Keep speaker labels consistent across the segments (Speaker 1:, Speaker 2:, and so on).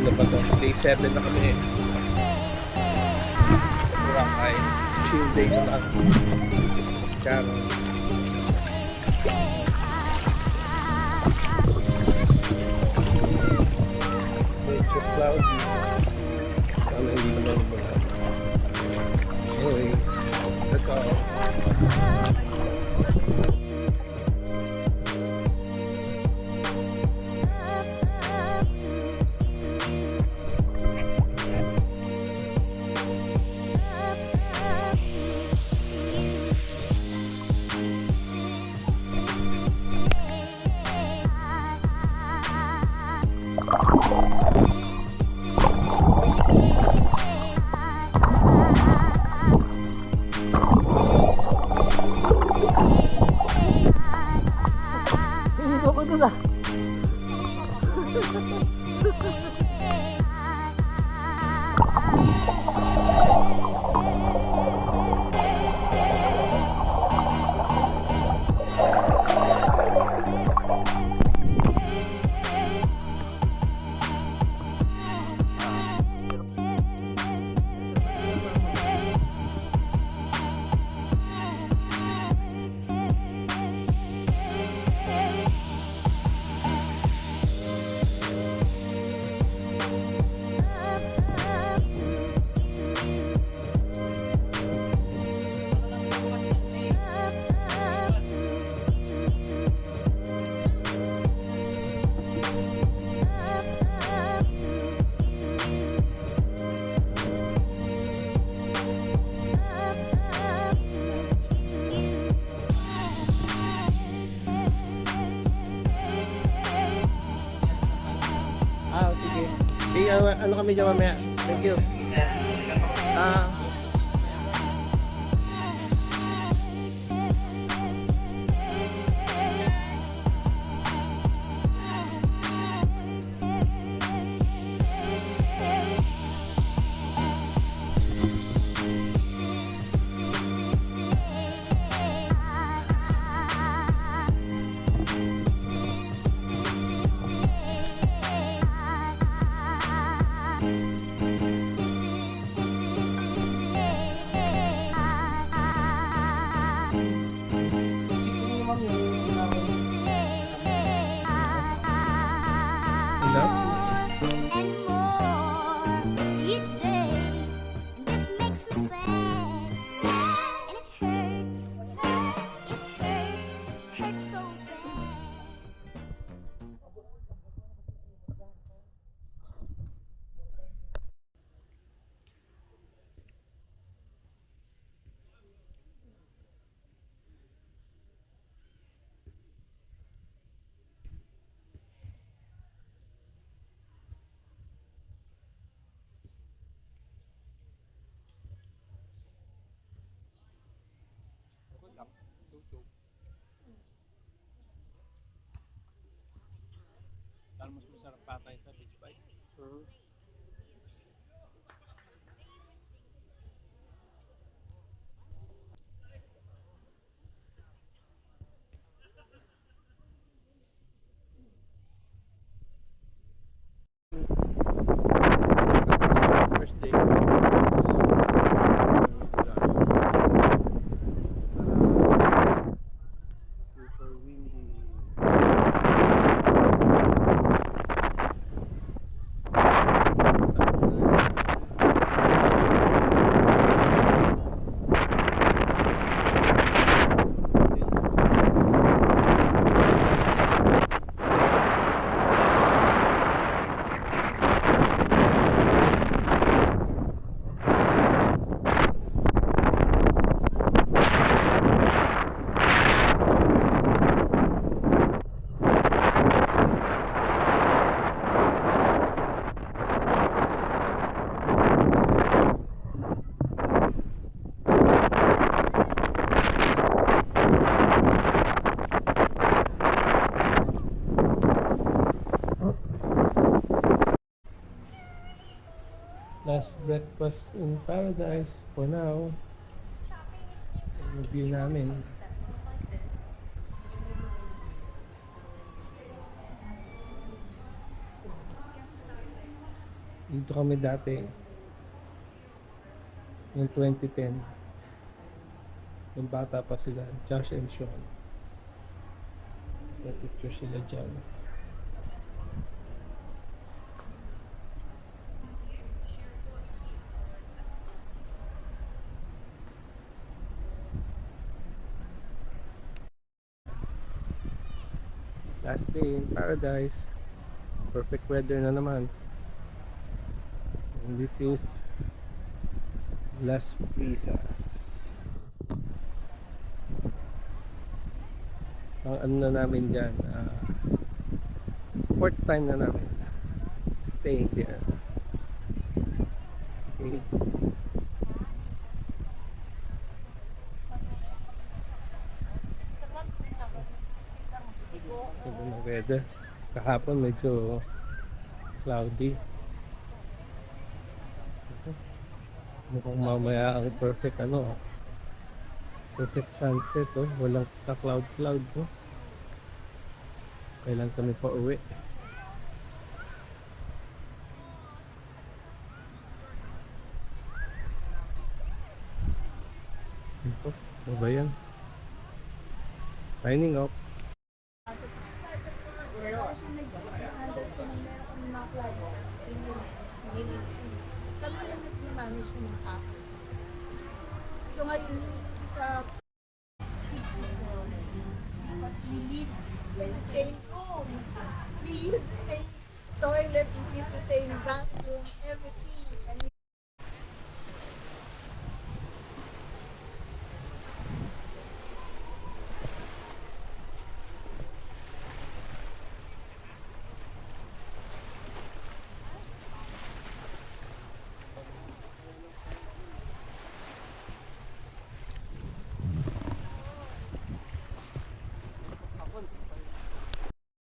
Speaker 1: Ano pa to? Day 7 na kami. Boracay. Chill day naman. Charo. Medyo cloudy. Sana hindi naman umulan. Anyways, that's all. Sige. Ano kami dyan mamaya? Thank you.
Speaker 2: And more each day, and this makes me sad, and it hurts, hurts so bad.
Speaker 1: Mas masarap patay sa beach bike. First day. Super windy. Last breakfast in paradise for now. Yung view namin. Dito kami dati. Yung 2010. Yung bata pa sila. Josh and Sean. May picture sila dyan. Last day in paradise. Perfect weather na naman. And this is Las Brisas. Ang ano na namin dyan, fourth time na namin staying there. Okay. Ito na weather. Kahapon medyo cloudy. Mukhang mamaya ang perfect perfect sunset walang ka-cloud kailan kami pa uwi. Ito, ano ba yan? Signing off.
Speaker 3: So ngayon sa we live in the same room. We use the same toilet, we use the same bathroom, everything. And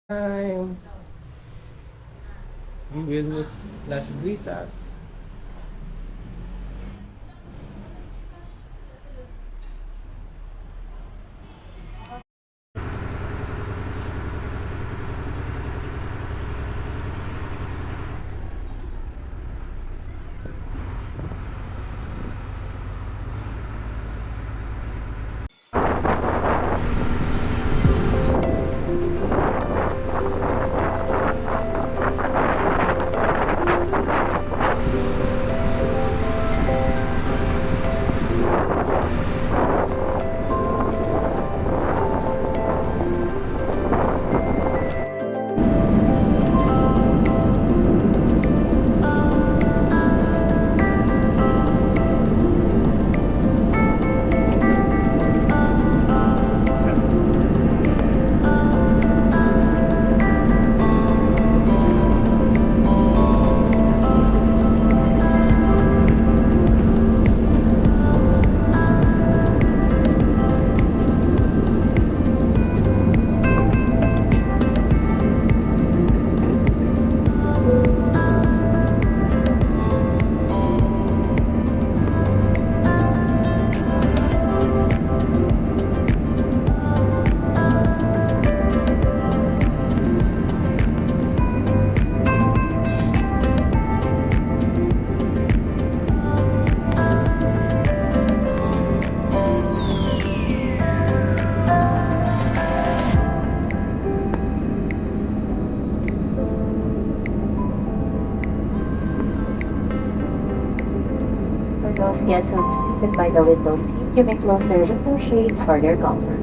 Speaker 1: Time. We will use Las Brisas.
Speaker 4: Those guests who are seated by the window seat, you may close the window shades for their comfort.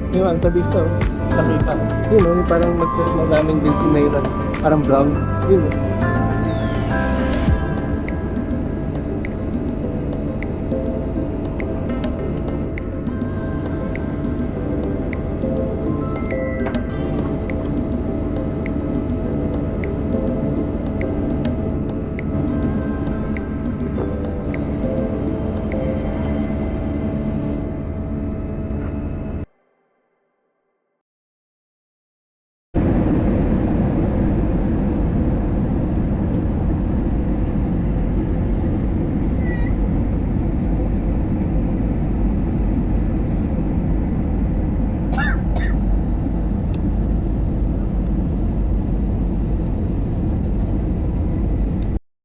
Speaker 1: Yung Alta Vista, oh. Nakita ko. Yun, oh, yung parang magkaroon namin din sinayran. Parang brown. Yun, oh.